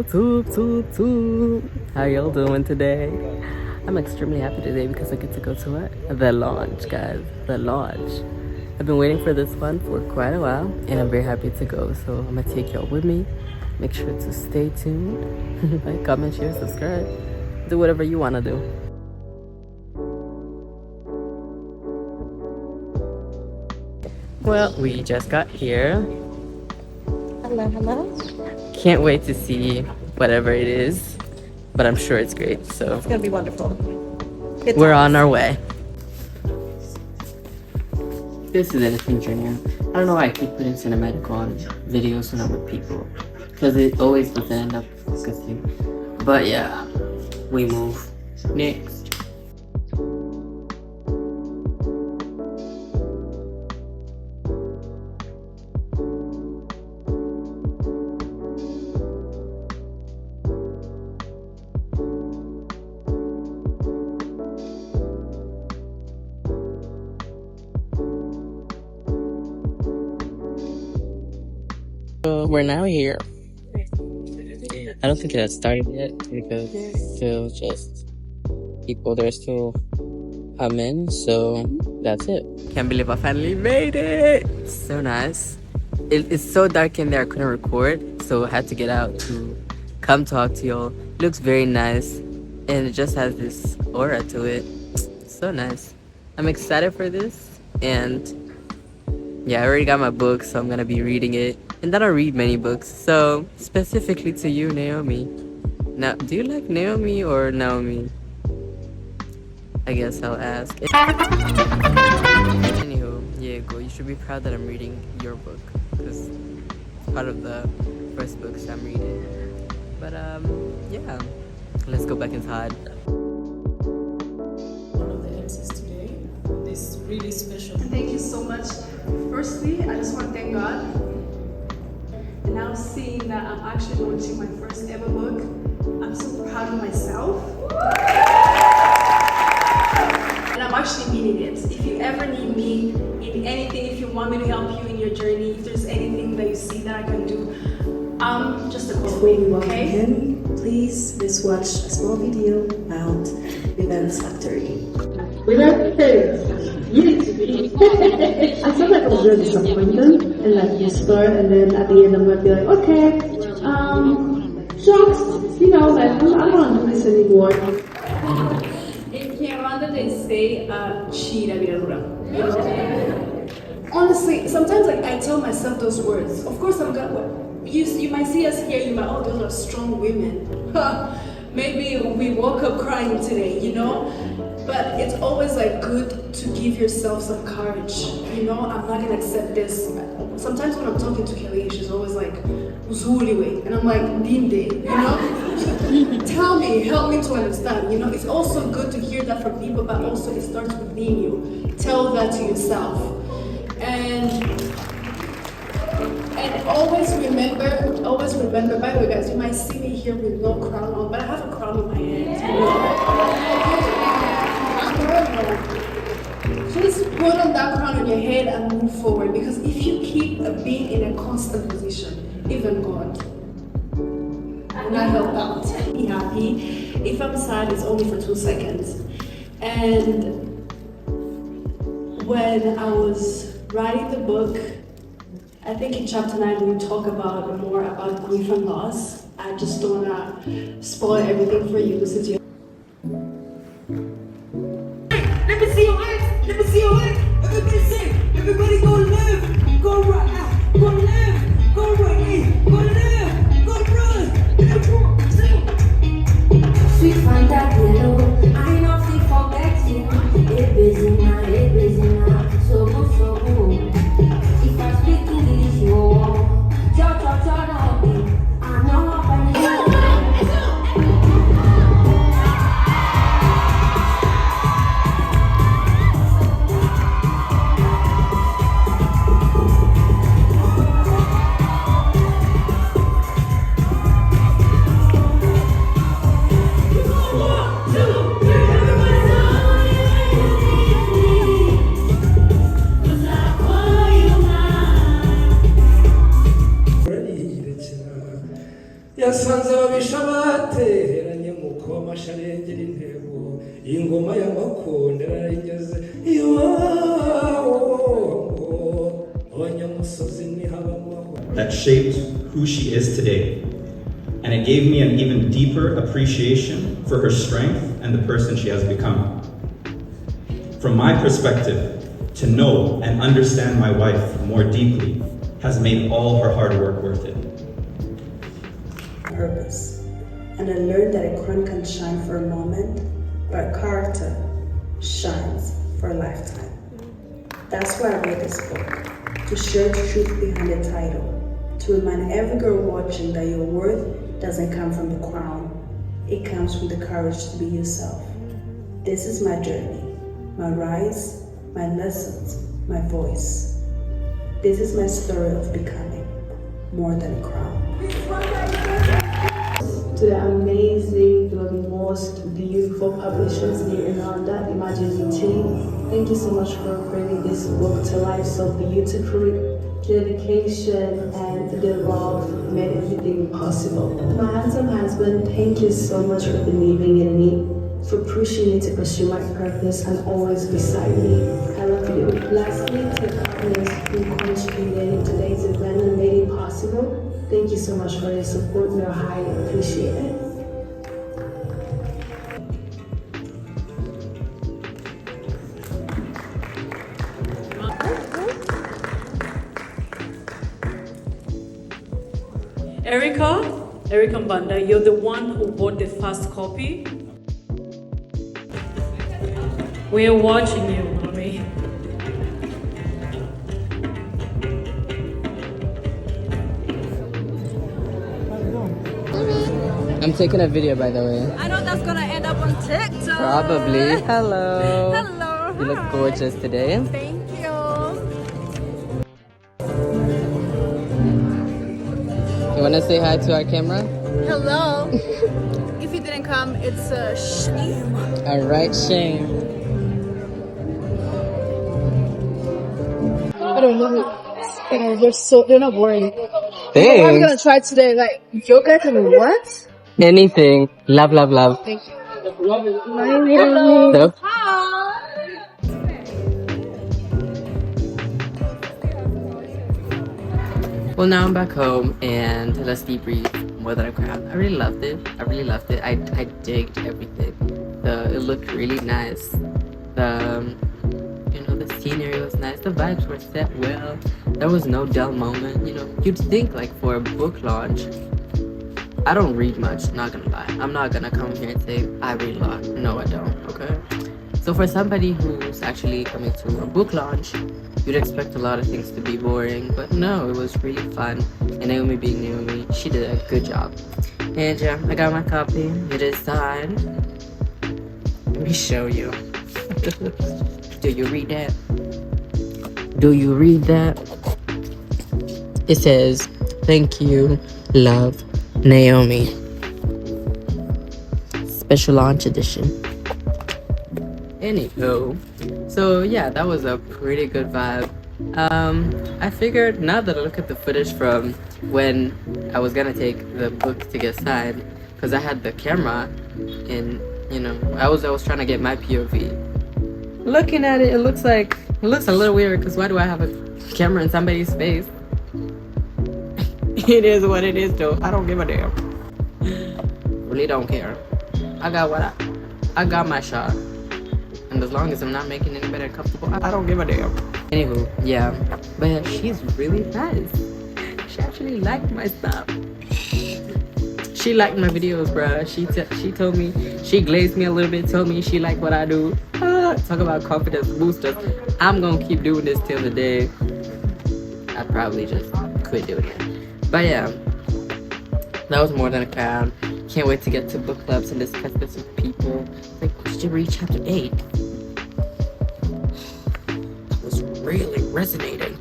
YouTube. How y'all doing today? I'm extremely happy today because I get to go to what? The launch, guys. The launch. I've been waiting for this one for quite a while, and I'm very happy to go. So I'm gonna take y'all with me. Make sure to stay tuned. Like, comment, share, subscribe. Do whatever you wanna do. Well, we just got here. Hello. Can't wait to see whatever it is, but I'm sure it's great. So It's gonna be wonderful. We're on our way. This is Innocent Junior. I don't know why I keep putting cinematic on videos when I'm with people, because it always doesn't end up focusing. But yeah, we move. Next. We're now here. I don't think it has started yet because it's still just people. They're still coming, so that's it. Can't believe I finally made it. So nice. It's so dark in there I couldn't record, so I had to get out to come talk to y'all. It looks very nice, and it just has this aura to it. So nice. I'm excited for this, and yeah, I already got my book, so I'm gonna be reading it. And then I read many books. So specifically to you, Naomi. Now, do you like Naomi or Naomi? I guess I'll ask. Anywho, yeah, go. You should be proud that I'm reading your book, because it's part of the first books I'm reading. But yeah, let's go back inside. One of the MCs today, this really special. Thank you so much. Firstly, I just want to thank God. And now seeing that I'm actually launching my first ever book, I'm so proud of myself. And I'm actually meaning it. If you ever need me in anything, if you want me to help you in your journey, if there's anything that you see that I can do, I'm just a call. Before we welcome him, please let's watch a small video about Events Factory. Without fails, yes. I felt like I was really disappointed and like whisper, and then at the end I'm gonna be like, okay, shucks, you know, like I don't want to do this anymore. In Kinyarwanda they say, "Chira birarura." Honestly, sometimes like I tell myself those words. Of course, I'm gonna. You might see us here. You might, oh, those are strong women. Maybe we woke up crying today, you know. But it's always like good to give yourself some courage. You know, I'm not gonna accept this. Sometimes when I'm talking to Kelly, she's always like, "Uzuriwe," and I'm like, "Dinde," you know. Tell me, help me to understand. You know, it's also good to hear that from people, but also it starts within you. Tell that to yourself, and always remember. By the way, guys, you might see me here with no crown on, but I have a crown on my head. You know? Just put on that crown on your head and move forward, because if you keep being in a constant position, even God will not help out. Be happy. If I'm sad, it's only for 2 seconds. And when I was writing the book, I think in chapter 9 we talk about more about grief and loss. I just don't wanna spoil everything for you since you. Let me see your hands. Let me see your hands. Everybody sing. Everybody go live. Go right out. Go live. Go right in. Go live. Go run. Sweet Fanta Kilo, I know she forget you. It busy now, so good, so good. If I speak English, you won't. Cha cha cha, no, I know how abateranye muko amasharengera intego ingoma y'amakondera igeze abanyamusozi ni habamo that shaped who she is today. And it gave me an even deeper appreciation for her strength and the person she has become. From my perspective, to know and understand my wife more deeply has made all her hard work worth it. Purpose. And I learned that a crown can shine for a moment, but character shines for a lifetime. That's why I wrote this book, to share the truth behind the title, to remind every girl watching that your worth doesn't come from the crown, it comes from the courage to be yourself. This is my journey, my rise, my lessons, my voice. This is my story of becoming more than a crown. To the amazing, the most beautiful publishers here in Rwanda, Imagine team. Thank you so much for bringing this book to life so beautifully. Dedication and the love made everything possible. My handsome husband, thank you so much for believing in me, for pushing me to pursue my purpose and always beside me. I love you. Lastly, to the partners who contributed in today's event and made it possible, thank you so much for your support. We are highly appreciated. Erica Mbanda, you're the one who bought the first copy. We're watching you, mommy. I'm taking a video, by the way. I know that's gonna end up on TikTok. Probably. Hello. Hello. You look gorgeous today. Thank you. You wanna say hi to our camera? Hello. If you didn't come, it's a shame. All right, shame. I don't know. They're not boring. Thanks. What I'm gonna try today, like yoga and what? Anything. Love, love, love. Thank you. So, well, now I'm back home and let's debrief more than a crowd. I really loved it. I digged everything. It looked really nice. The scenery was nice. The vibes were set well. There was no dull moment. You'd think like for a book launch. I don't read much, not gonna lie. I'm not gonna come here and say I read a lot. No, I don't, okay? So for somebody who's actually coming to a book launch, you'd expect a lot of things to be boring, but no, it was really fun. And Naomi being Naomi, she did a good job. And yeah, I got my copy. It is signed. Let me show you. Do you read that? Do you read that? It says, "Thank you, love, Naomi." Special launch edition. Anywho, so yeah, that was a pretty good vibe. I figured now that I look at the footage from when I was gonna take the book to get signed, because I had the camera and I was trying to get my POV. Looking at it, it looks a little weird, because why do I have a camera in somebody's face? It is what it is though. I don't give a damn. Really don't care. I got my shot. And as long as I'm not making anybody uncomfortable, I don't give a damn. Anywho, yeah. But yeah, she's really nice. She actually liked my stuff. She liked my videos, bruh. She told me, she glazed me a little bit, told me she liked what I do. Talk about confidence boosters. I'm gonna keep doing this till the day I probably just quit doing it. But yeah, that was more than a crowd. Can't wait to get to book clubs and discuss this with people. Like, did you read chapter 8? That was really resonating.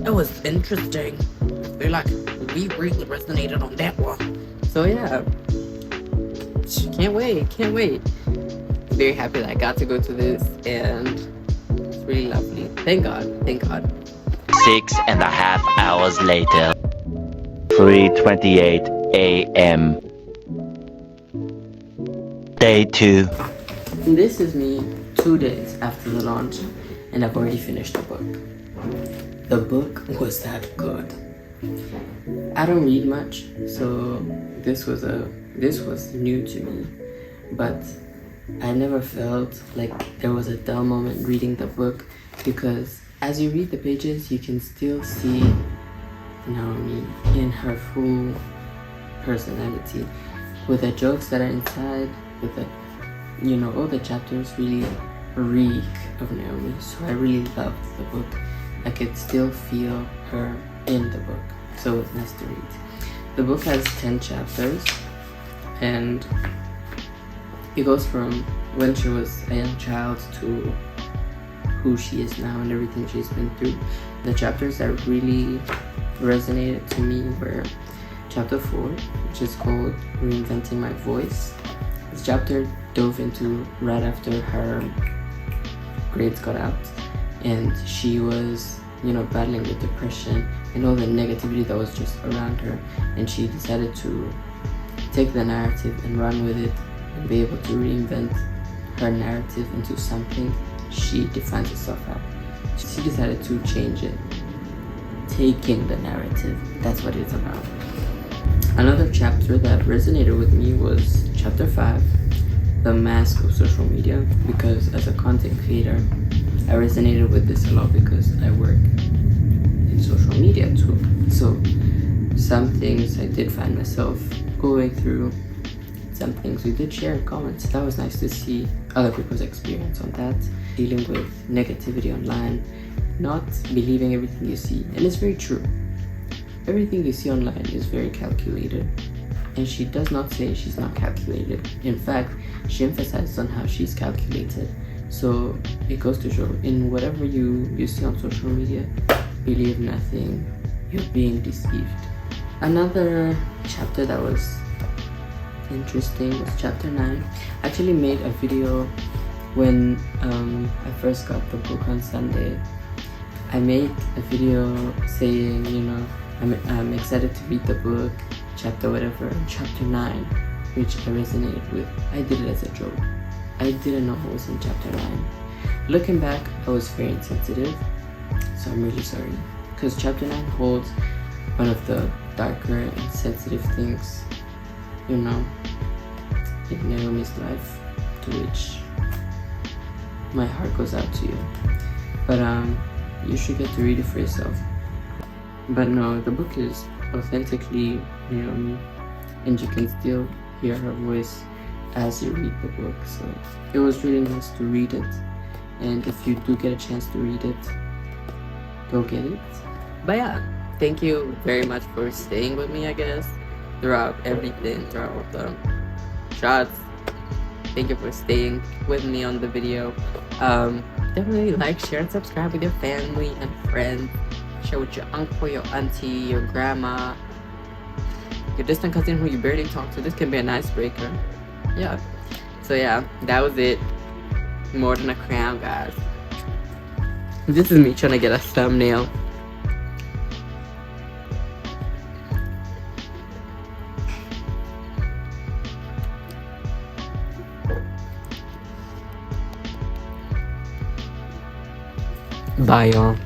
That was interesting. I feel like we really resonated on that one. So yeah, can't wait. Very happy that I got to go to this, and it's really lovely. Thank God. 6.5 hours later. 3:28 a.m. Day 2. This is me 2 days after the launch, and I've already finished the book. The book was that good. I don't read much, so this was new to me, but I never felt like there was a dull moment reading the book, because as you read the pages, you can still see Naomi in her full personality, with the jokes that are inside, with the, all the chapters really reek of Naomi. So I really loved the book. I could still feel her in the book, so it's nice to read. The book has 10 chapters, and it goes from when she was a young child to who she is now and everything she's been through. The chapters that really resonated to me were chapter 4, which is called Reinventing My Voice. This chapter dove into right after her grades got out, and she was, battling with depression and all the negativity that was just around her, and she decided to take the narrative and run with it and be able to reinvent her narrative into something she defines herself as. She decided to change it, taking the narrative. That's what it's about. Another chapter that resonated with me was chapter 5, The Mask of Social Media, because as a content creator, I resonated with this a lot because I work in social media too. So some things I did find myself going through, some things we did share in comments. That was nice to see other people's experience on that, dealing with negativity online, not believing everything you see. And it's very true. Everything you see online is very calculated, and she does not say she's not calculated. In fact, she emphasizes on how she's calculated. So it goes to show, in whatever you see on social media, believe nothing, you're being deceived. Another chapter that was interesting was chapter 9. I actually made a video when I first got the book on Sunday. I made a video saying, I'm excited to read the book, chapter whatever, chapter 9, which I resonated with. I did it as a joke. I didn't know what was in chapter 9. Looking back, I was very insensitive, so I'm really sorry. Because chapter 9 holds one of the darker and sensitive things, in Naomi's life, to which my heart goes out to you. But you should get to read it for yourself. But no, the book is authentically Naomi, and you can still hear her voice as you read the book. So it was really nice to read it, and if you do get a chance to read it, go get it. But yeah, thank you very much for staying with me, I guess, throughout everything, throughout the shots. Thank you for staying with me on the video. Definitely like, share, and subscribe with your family and friends. Share with your uncle, your auntie, your grandma, your distant cousin who you barely talk to. This can be an icebreaker. Yeah. So yeah, that was it. More than a crown, guys. This is me trying to get a thumbnail. Bye, y'all.